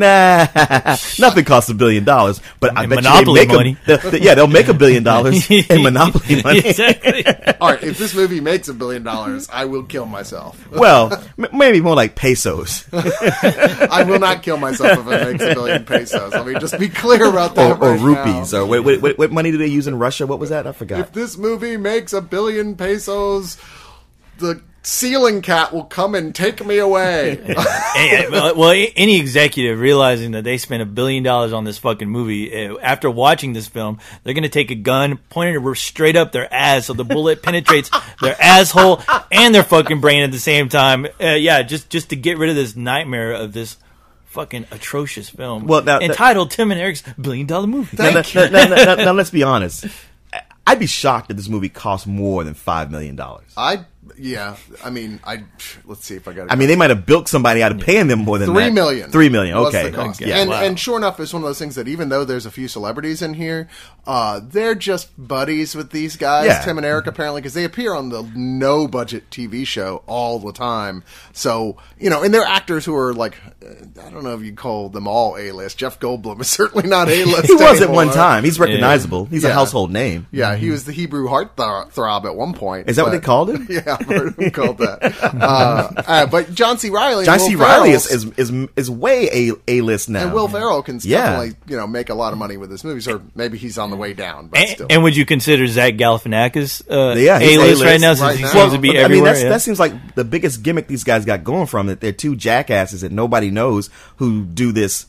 Nah, nothing costs $1 billion. But I bet Monopoly money. They'll make $1 billion in Monopoly money. Exactly. All right, if this movie makes $1 billion, I will kill myself. Well, maybe more like pesos. I will not kill myself if it makes $1 billion pesos. Let me just be clear about that. Or right rupees. now. Or what money do they use in Russia? What was that? I forgot. If this movie makes $1 billion pesos, the ceiling cat will come and take me away. Well, any executive realizing that they spent $1 billion on this fucking movie, after watching this film, they're going to take a gun, point it straight up their ass so the bullet penetrates their asshole and their fucking brain at the same time. Just to get rid of this nightmare of this fucking atrocious film. Well, now, entitled Tim and Eric's $1 billion movie. Now, let's be honest. I'd be shocked if this movie cost more than $5 million. Let's see if I got it. I mean, they might have bilked somebody out of paying them more than $3 million. $3 million, okay. The cost. Yeah. And sure enough, it's one of those things that even though there's a few celebrities in here, they're just buddies with these guys, Yeah. Tim and Eric, apparently, because they appear on the no-budget TV show all the time. So, and they're actors who are like, I don't know if you'd call them all A-list. Jeff Goldblum is certainly not A-list He was at anymore. one time. He's recognizable. He's a Yeah. household name. Yeah, he was the Hebrew heartthrob at one point. Is that what they called him? Yeah, I've heard him called that. But John C. Reilly, John and C. Will Reilly Ferrell, is way A-list now. and Will Ferrell can Yeah. definitely make a lot of money with this movie. Or maybe he's on the way down, but still. And would you consider Zach Galifianakis he's A-list right now, since right he now. seems to be everywhere? that seems like the biggest gimmick these guys got going from it. They're two jackasses that nobody knows who do this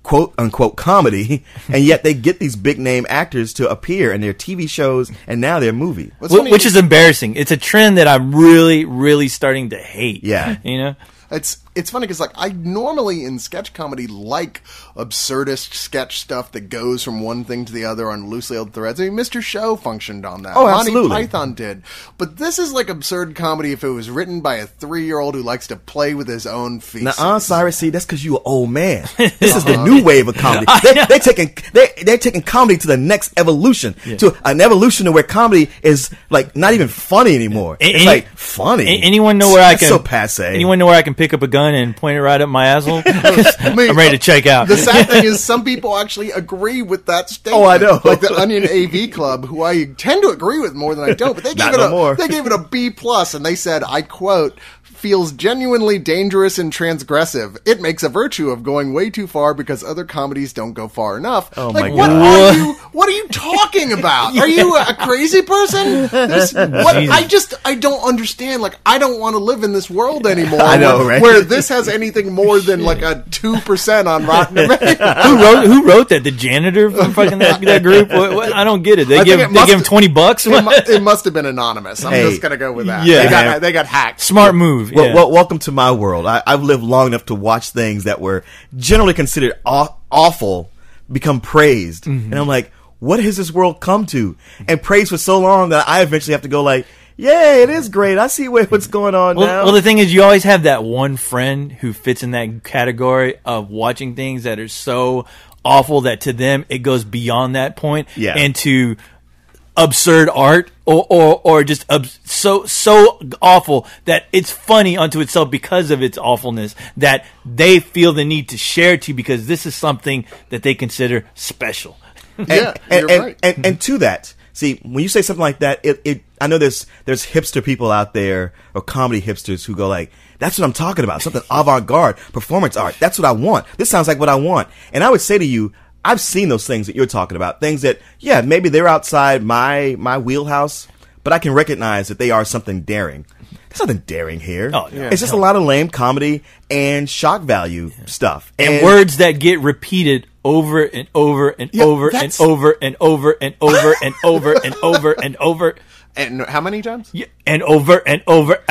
quote unquote comedy, and yet they get these big name actors to appear in their TV shows and now their movie. Which is embarrassing. It's a trend that I'm really, really starting to hate. Yeah. It's funny because I normally in sketch comedy like absurdist sketch stuff that goes from one thing to the other on loosely held threads. I mean, Mr. Show functioned on that. Oh, absolutely. Monty Python did. But this is like absurd comedy if it was written by a 3-year-old who likes to play with his own feces. Now, Cyrus, see, that's because you an old man. This is the new wave of comedy. They're taking comedy to the next evolution, to an evolution where comedy is like not even funny anymore. It's like funny. Anyone know where I can? So passe. Anyone know where I can pick up a gun and point it right up my asshole? I'm ready to check out. The sad thing is some people actually agree with that statement. Oh, I know. Like the Onion AV Club, who I tend to agree with more than I don't, but they gave they gave it a B+, and they said, I quote, feels genuinely dangerous and transgressive. It makes a virtue of going way too far because other comedies don't go far enough. Oh like, my what God. what are you talking about? Are you a crazy person? I don't understand. Like, I don't want to live in this world anymore. I know, right? Where this has anything more than like a 2% on Rotten Tomatoes. Who wrote that? The janitor from fucking that group? What? I don't get it. They give him $20. It must have been anonymous. I'm just gonna go with that. Yeah. They got hacked. Smart move. Well, welcome to my world. I've lived long enough to watch things that were generally considered awful become praised. And I'm like, what has this world come to? And praised for so long that I eventually have to go like, yeah, it is great. I see what's going on now. Well, the thing is, you always have that one friend who fits in that category of watching things that are so awful that to them it goes beyond that point into absurd art or just so awful that it's funny unto itself because of its awfulness, that they feel the need to share to you because this is something that they consider special. You're right. And to that, see, when you say something like that, I know there's hipster people out there, or comedy hipsters, who go like, that's what I'm talking about, something avant-garde, performance art. That's what I want. This sounds like what I want. And I would say to you, I've seen those things that you're talking about, things that, maybe they're outside my wheelhouse, but I can recognize that they are something daring. There's nothing daring here. Oh, yeah. It's just a lot of lame comedy and shock value stuff. And words that get repeated over and over and over and over and over and over and over and over and over. And how many times? Yeah, and over and over,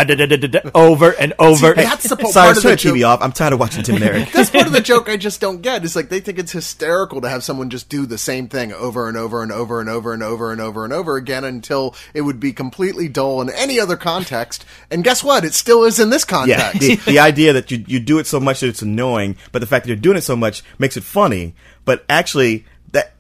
over and over. See, that's the part Sorry, of turn the the TV joke. off. I'm tired of watching Tim and Eric. That's part of the joke I just don't get. It's like they think it's hysterical to have someone just do the same thing over and over and over and over and over and over and over again until it would be completely dull in any other context. And guess what? It still is in this context. Yeah, the idea that you do it so much that it's annoying, but the fact that you're doing it so much makes it funny. But actually, that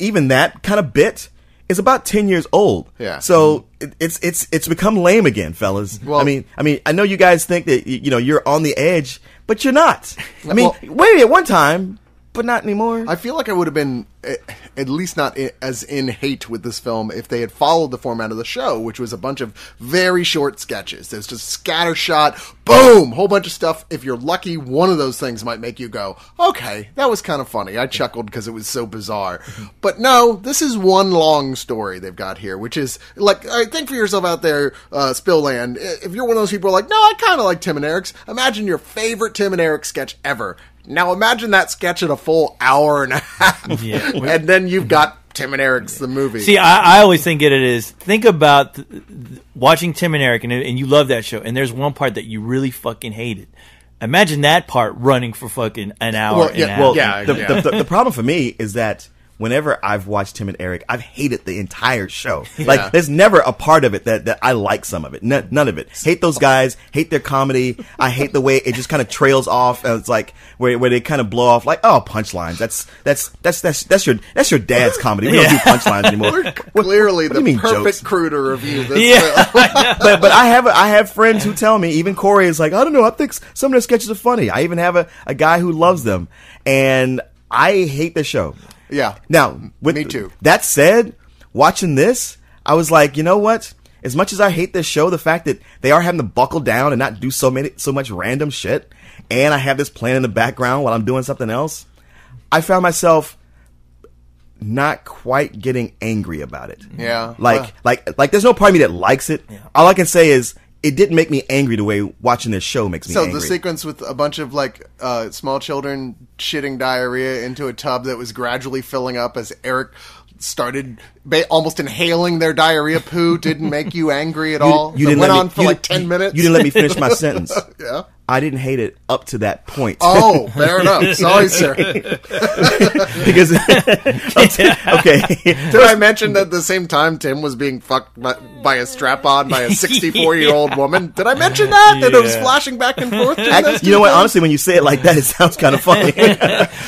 kind of bit is about 10 years old. Yeah. So it's become lame again, fellas. Well, I mean, I know you guys think that you're on the edge, but you're not. I mean, wait, at one time but not anymore. I feel like I would have been at least not as in hate with this film if they had followed the format of the show, which was a bunch of very short sketches. There's just scattershot, boom, whole bunch of stuff. If you're lucky, one of those things might make you go, okay, that was kind of funny. I chuckled because it was so bizarre. But no, this is one long story they've got here, which is like, all right, think for yourself out there, Spillland. If you're one of those people who are like, no, I kind of like Tim and Eric's, imagine your favorite Tim and Eric sketch ever. Now imagine that sketch at a full hour and a half, and then you've got Tim and Eric's the movie. See, I always think it is, think about watching Tim and Eric, and you love that show, and there's one part that you really fucking hated. Imagine that part running for fucking an hour and a half. The problem for me is that whenever I've watched Tim and Eric, I've hated the entire show. Like, there's never a part of it that I like some of it. None of it. Hate those guys. Hate their comedy. I hate the way it just kind of trails off. And it's like where they kind of blow off like, oh, punchlines. That's your dad's comedy. We don't do punchlines anymore. We're clearly the perfect crew to review this. But I have friends who tell me, even Cory is like, I don't know, I think some of their sketches are funny. I even have a guy who loves them, and I hate the show. Yeah. Now, me too. That said, watching this, I was like, you know what? As much as I hate this show, the fact that they are having to buckle down and not do so much random shit, and I have this playing in the background while I'm doing something else, I found myself not quite getting angry about it. Yeah. Like there's no part of me that likes it. Yeah. All I can say is, it didn't make me angry the way watching this show makes me angry. So the sequence with a bunch of like small children shitting diarrhea into a tub that was gradually filling up as Eric started almost inhaling their diarrhea poo didn't make you angry at all? You didn't went on for like 10 minutes? You didn't let me finish my sentence. Yeah. I didn't hate it up to that point. Oh, fair enough. Sorry, sir. Because okay, did I mention that at the same time Tim was being fucked by a strap-on by a 64-year-old woman? Did I mention that? That it was flashing back and forth? You know what? Honestly, when you say it like that, it sounds kind of funny.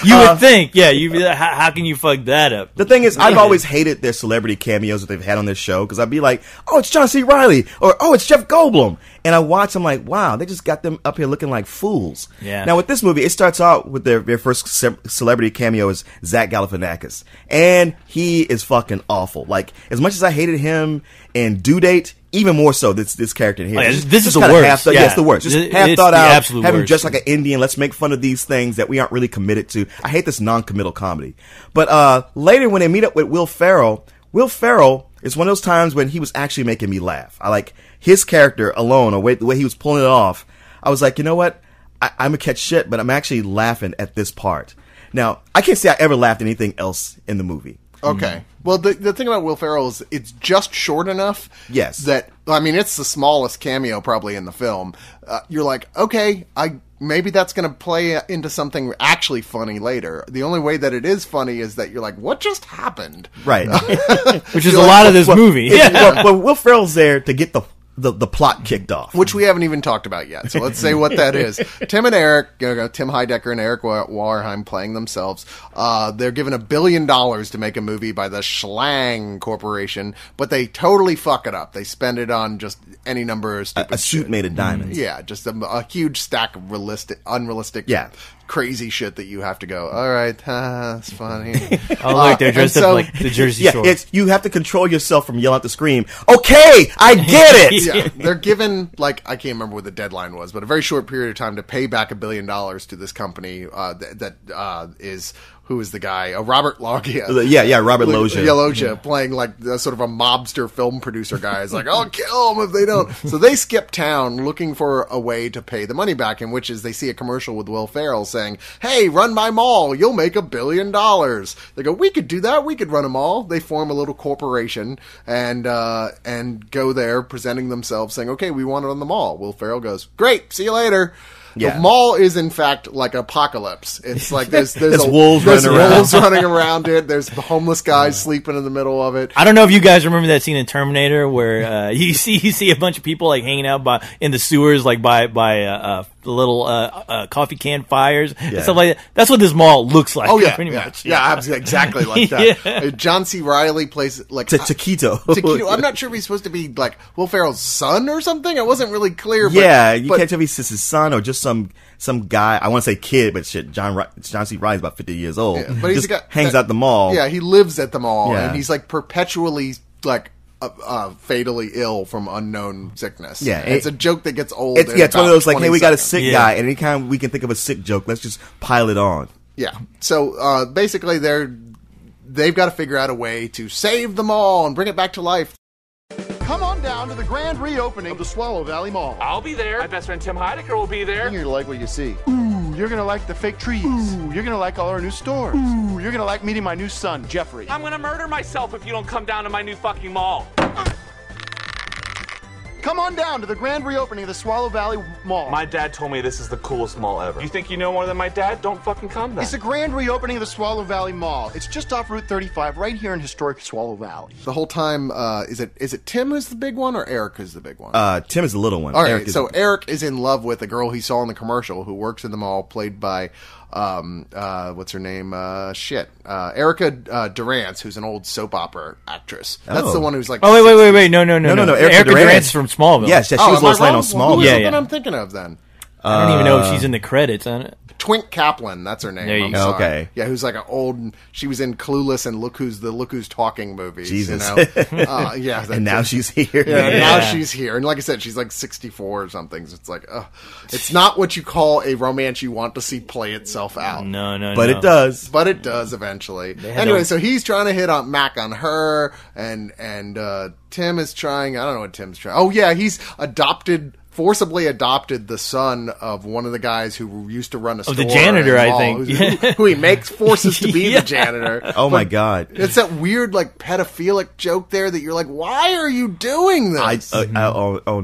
You would think, how can you fuck that up? The thing is, I've always hated their celebrity cameos that they've had on this show, because I'd be like, oh, it's John C. Reilly, or oh, it's Jeff Goldblum. And I watch, I'm like, wow, they just got them up here looking like fools. Yeah. Now, with this movie, it starts out with their first celebrity cameo is Zach Galifianakis. And he is fucking awful. Like, as much as I hated him in Due Date, even more so this character here. Oh, yeah, this is the worst. Yes, the worst. Just half thought out, have him worst. dressed like an Indian. Let's make fun of these things that we aren't really committed to. I hate this non-committal comedy. But later when they meet up with Will Ferrell is one of those times when he was actually making me laugh. I like his character alone, or the way he was pulling it off. I was like, you know what? I'm gonna catch shit, but I'm actually laughing at this part. Now, I can't say I ever laughed at anything else in the movie. Okay. Well, the thing about Will Ferrell is it's just short enough. Yes. That, I mean, it's the smallest cameo probably in the film. You're like, okay, maybe that's going to play into something actually funny later. The only way that it is funny is that you're like, what just happened? Right. Which is a lot of this movie. Well, Will Ferrell's there to get the plot kicked off, which we haven't even talked about yet. So let's say what that is. Tim and Eric, Tim Heidecker and Eric Wahrheim playing themselves. They're given $1 billion to make a movie by the Schlang Corporation, but they totally fuck it up. They spend it on just any number of stupid a suit made of diamonds. Yeah, just a huge stack of unrealistic. Yeah. Crazy shit that you have to go, all right, that's funny. Oh, look, they're dressed up like the Jersey Shore. Yeah, you have to control yourself from yelling out the scream, okay, I get it! Yeah, they're given, like, I can't remember what the deadline was, but a very short period of time to pay back $1 billion to this company that is... Who is the guy? Robert Loggia. Yeah, Robert Loggia. Yeah, Loggia, playing like sort of a mobster film producer guy. It's like, I'll kill them if they don't. So they skip town looking for a way to pay the money back, in which is they see a commercial with Will Ferrell saying, hey, run my mall. You'll make $1 billion. They go, we could do that. We could run a mall. They form a little corporation and go there presenting themselves saying, okay, we want it on the mall. Will Ferrell goes, great, see you later. Yeah. The mall is, in fact, like Apocalypse. It's like there's wolves running around it. There's homeless guys sleeping in the middle of it. I don't know if you guys remember that scene in Terminator where you see a bunch of people like hanging out in the sewers, like by coffee can fires and stuff like that. That's what this mall looks like. Oh yeah, pretty much. Yeah, exactly like that. John C. Reilly plays like Taquito. Taquito. I'm not sure if he's supposed to be like Will Ferrell's son or something. It wasn't really clear. Yeah, you can't tell if he's his son or just some guy. I want to say kid, but shit, John C. Reilly's about 50 years old. Yeah, but he hangs out the mall. Yeah, he lives at the mall, and he's like perpetually like fatally ill from unknown sickness. Yeah, it's a joke that gets old. It's one of those like, hey, we got a sick guy, and anytime we can think of a sick joke, let's just pile it on. Yeah. So basically, they've got to figure out a way to save the mall and bring it back to life. Come on down to the grand reopening of the Swallow Valley Mall. I'll be there. My best friend Tim Heidecker will be there. You're gonna like what you see. Ooh, you're gonna like the fake trees. Ooh, you're gonna like all our new stores. Ooh, you're gonna like meeting my new son, Jeffrey. I'm gonna murder myself if you don't come down to my new fucking mall. Come on down to the grand reopening of the Swallow Valley Mall. My dad told me this is the coolest mall ever. You think you know more than my dad? Don't fucking come then. It's the grand reopening of the Swallow Valley Mall. It's just off Route 35, right here in historic Swallow Valley. The whole time, is it Tim who's the big one or Eric is the big one? Tim is the little one. All right, Eric is in love with a girl he saw in the commercial who works in the mall, played by what's her name? Erica Durance, who's an old soap opera actress. That's the one who's like. Oh wait, no. Erica Durance from Smallville. Yes, she was Lois Lane on Smallville. Who is it I'm thinking of then? I don't even know if she's in the credits on it. Twink Kaplan, that's her name. There you go. Okay. Yeah, who's like an old. She was in Clueless and Look Who's Talking movies. Jesus. You know? Yeah. And now she's here. Yeah, now she's here. And like I said, she's like 64 or something. So it's like, it's not what you call a romance you want to see play itself out. No. But it does. But it does eventually. Anyway, so he's trying to hit on Mac on her, and Tim is trying. I don't know what Tim's trying. Oh yeah, he's forcibly adopted the son of one of the guys who used to run a store. The janitor, I think. Who he makes forces to be the janitor. Oh, my God. It's that weird, like, pedophilic joke there that you're like, why are you doing this? Oh,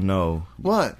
no. What?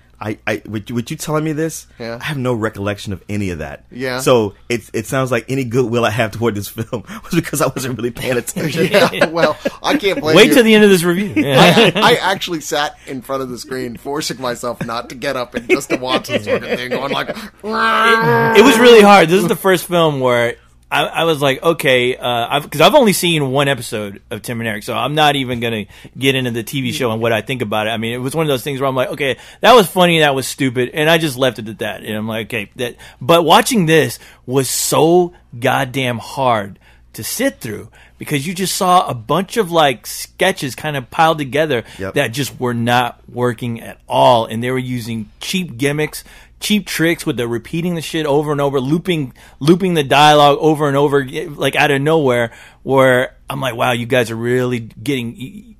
With you telling me this, yeah. I have no recollection of any of that. Yeah. So it sounds like any goodwill I have toward this film was because I wasn't really paying attention. Yeah, well, I can't blame Wait you. till the end of this review. Yeah. I actually sat in front of the screen, forcing myself not to get up and just to watch this fucking thing, going like... It was really hard. This is the first film where I was like, okay, because I've only seen one episode of Tim and Eric, so I'm not even going to get into the TV show and what I think about it. I mean, it was one of those things where I'm like, okay, that was funny, that was stupid, and I just left it at that. And I'm like, okay, but watching this was so goddamn hard to sit through because you just saw a bunch of like sketches kind of piled together that just were not working at all, and they were using cheap gimmicks, cheap tricks with the repeating the shit over and over, looping the dialogue over and over, like out of nowhere, where I'm like, wow, you guys are really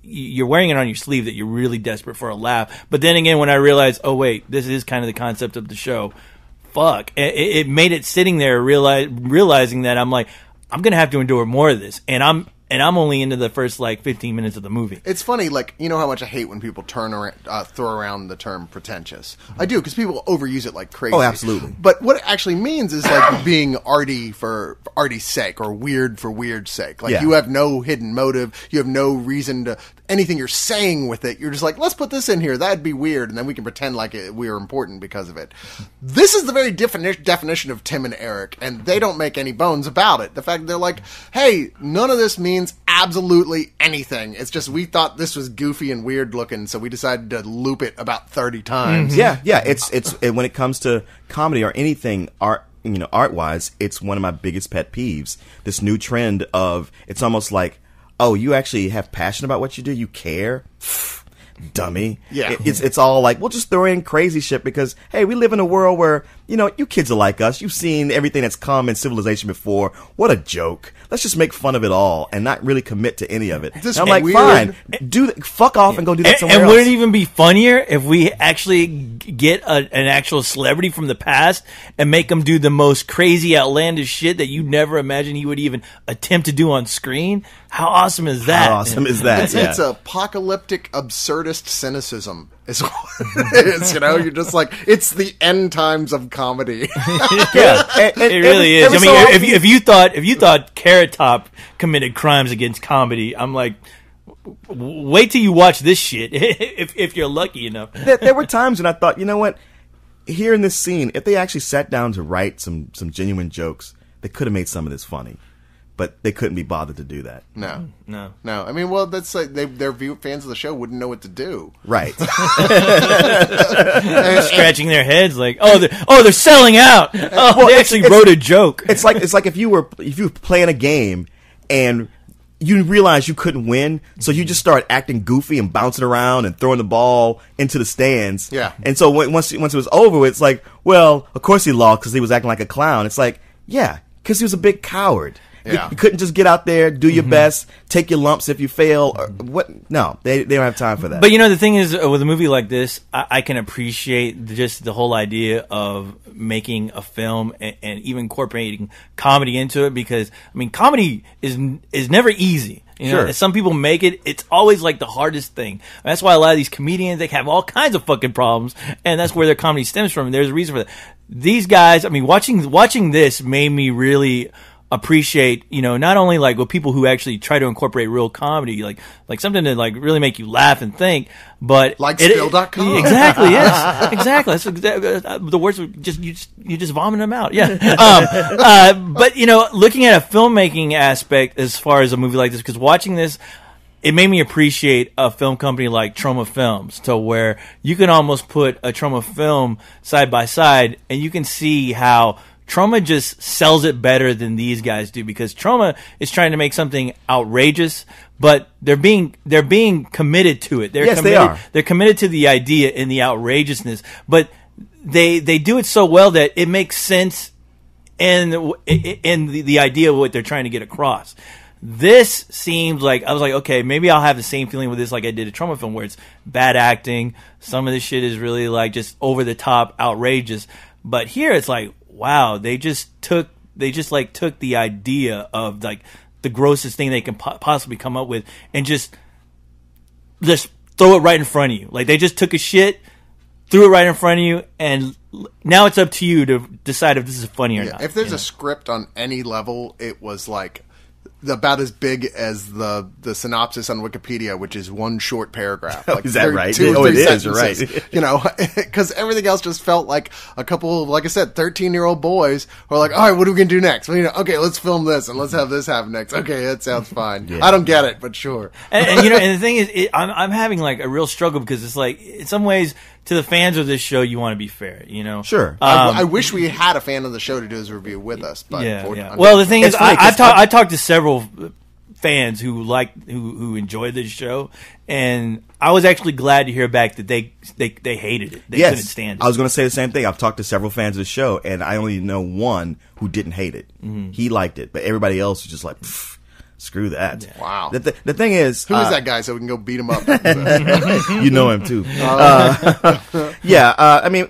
you're wearing it on your sleeve that you're really desperate for a laugh. But then again, when I realized, oh wait, this is kind of the concept of the show, it made it sitting there realizing that I'm like, I'm going to have to endure more of this. And I'm only into the first like 15 minutes of the movie. It's funny, like, you know how much I hate when people throw around the term pretentious. I do, because people overuse it like crazy. Oh, absolutely. But what it actually means is like being arty for arty's sake, or weird for weird's sake. Like you have no hidden motive, you have no reason to anything you're saying with it. You're just like, let's put this in here. That'd be weird, and then we can pretend like we are important because of it. This is the very definition of Tim and Eric, and they don't make any bones about it. The fact that they're like, hey, none of this means absolutely anything. It's just we thought this was goofy and weird looking, so we decided to loop it about 30 times. Mm-hmm. Yeah. It's when it comes to comedy or anything art wise, it's one of my biggest pet peeves. This new trend of it's almost like, oh, you actually have passion about what you do? You care? Dummy. Yeah. It's all like, we'll just throw in crazy shit because, hey, we live in a world where, you kids are like us. You've seen everything that's come in civilization before. What a joke. Let's just make fun of it all and not really commit to any of it. I'm like, fine. Fuck off and go do that somewhere else. And would it even be funnier if we actually get an actual celebrity from the past and make him do the most crazy, outlandish shit that you never imagined he would even attempt to do on screen? How awesome is that? How awesome is that? It's apocalyptic, absurdist cynicism. Is what it is, you're just like, it's the end times of comedy. Yeah, it really is. I mean, if you thought Carrot Top committed crimes against comedy, I'm like, wait till you watch this shit. if you're lucky enough. There were times when I thought, you know what? here in this scene, if they actually sat down to write some genuine jokes, they could have made some of this funny. But they couldn't be bothered to do that. No. I mean, well, that's like their fans of the show wouldn't know what to do. Right. Scratching their heads like, they're selling out. They actually wrote a joke. It's like if you were playing a game and you realize you couldn't win, so you just start acting goofy and bouncing around and throwing the ball into the stands. Yeah. And so once it was over, it's like, well, of course he lost because he was acting like a clown. It's like, yeah, because he was a big coward. Yeah. You couldn't just get out there, do your best, take your lumps if you fail. Or what? No, they don't have time for that. But the thing is, with a movie like this, I can appreciate just the whole idea of making a film and even incorporating comedy into it, because comedy is never easy. Sure. Some people make it. It's always like the hardest thing. That's why a lot of these comedians, they have all kinds of fucking problems, and that's where their comedy stems from. And there's a reason for that. These guys, watching this made me really appreciate, not only like with people who actually try to incorporate real comedy, like something to like really make you laugh and think, but like Spill.com. Exactly, yes, exactly. That's the words. You just vomit them out, yeah. But looking at a filmmaking aspect as far as a movie like this, because watching this, it made me appreciate a film company like Troma Films, to where you can almost put a Troma film side by side, and you can see how Troma just sells it better than these guys do, because Troma is trying to make something outrageous, but they're being committed to it. Yes, they are. They're committed to the idea and the outrageousness, but they do it so well that it makes sense in the idea of what they're trying to get across. This seems like, I was like, okay, maybe I'll have the same feeling with this like I did a Troma film, where it's bad acting. Some of this shit is really like just over the top, outrageous. But here it's like, wow, they just took the idea of like the grossest thing they can possibly come up with and just throw it right in front of you. Like they just took a shit, threw it right in front of you, and now it's up to you to decide if this is funny or not. If there's a script on any level, it was like about as big as the synopsis on Wikipedia, which is one short paragraph. Like is that right? It is, you're right. Because everything else just felt like a couple of, like I said, 13-year-old boys who are like, all right, what are we going to do next? Well, okay, let's film this and let's have this happen next. Okay, that sounds fine. Yeah. I don't get it, but sure. And the thing is, I'm having like a real struggle, because it's like, in some ways, to the fans of this show, you want to be fair, Sure. I wish we had a fan of the show to do his review with us, but yeah. Well, the thing is, I talked to several fans who enjoyed this show, and I was actually glad to hear back that they hated it. They couldn't stand it. I was going to say the same thing. I've talked to several fans of the show, and I only know one who didn't hate it. Mm-hmm. He liked it, but everybody else was just like, screw that. Yeah. Wow. The thing is, who is that guy, so we can go beat him up? You know him too.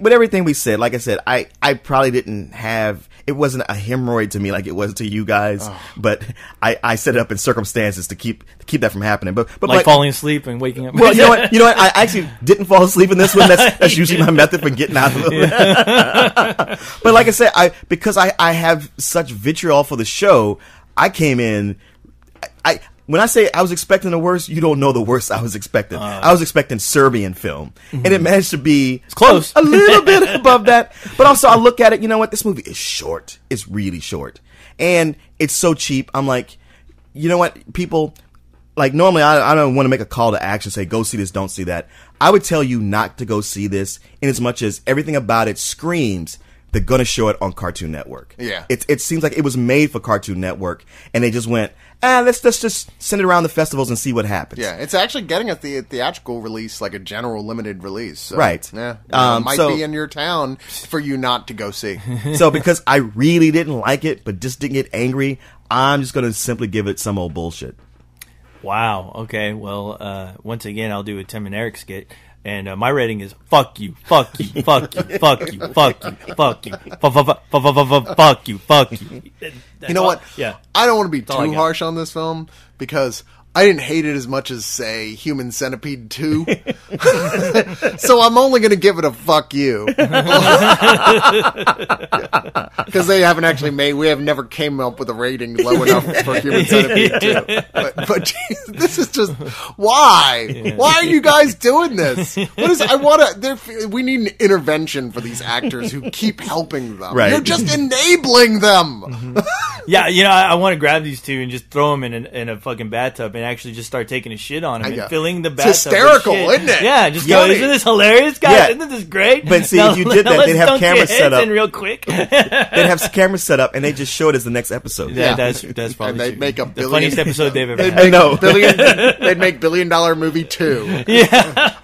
With everything we said, like I said, I probably didn't have. It wasn't a hemorrhoid to me like it was to you guys, but I set it up in circumstances to keep that from happening. But like falling asleep and waking up. Well, you know what? I actually didn't fall asleep in this one. That's usually my method for getting out of it. But like I said, because I have such vitriol for the show, I came in. When I say I was expecting the worst, you don't know the worst I was expecting. I was expecting Serbian film, and it managed to be close, a little bit above that. But also, I look at it. You know what? This movie is short. It's really short, and it's so cheap. I'm like, you know what? People like normally I don't want to make a call to action, say go see this, don't see that. I would tell you not to go see this, in as much as everything about it screams they're gonna show it on Cartoon Network. Yeah, it seems like it was made for Cartoon Network, and they just went, let's just send it around the festivals and see what happens. Yeah, it's actually getting a theatrical release, like a general limited release. So, right. Yeah, might be in your town for you not to go see. So because I really didn't like it, but just didn't get angry, I'm just gonna simply give it some old bullshit. Wow. Okay. Well, once again, I'll do a Tim and Eric skit. And my rating is fuck you, fuck you, fuck you, fuck you, fuck you, fuck you, fuck you, fuck you. You know what? Yeah. I don't want to be too harsh on this film, because I didn't hate it as much as, say, Human Centipede 2. So I'm only going to give it a fuck you. Because we have never came up with a rating low enough for Human Centipede 2. But this is just, why? Yeah. Why are you guys doing this? We need an intervention for these actors who keep helping them. Right. You're just enabling them. Mm-hmm. Yeah, I want to grab these two and just throw them in a fucking bathtub and actually just start taking a shit on them and filling the bathtub. It's hysterical, isn't it? Yeah, just go, isn't this hilarious, guys? Yeah. Isn't this great? But see, if you did that, they'd have cameras set up. Real quick. They'd have cameras set up and they just show it as the next episode. Yeah, that's probably and they'd make the funniest episode they've ever had. They'd make $1 billion movie 2. Yeah.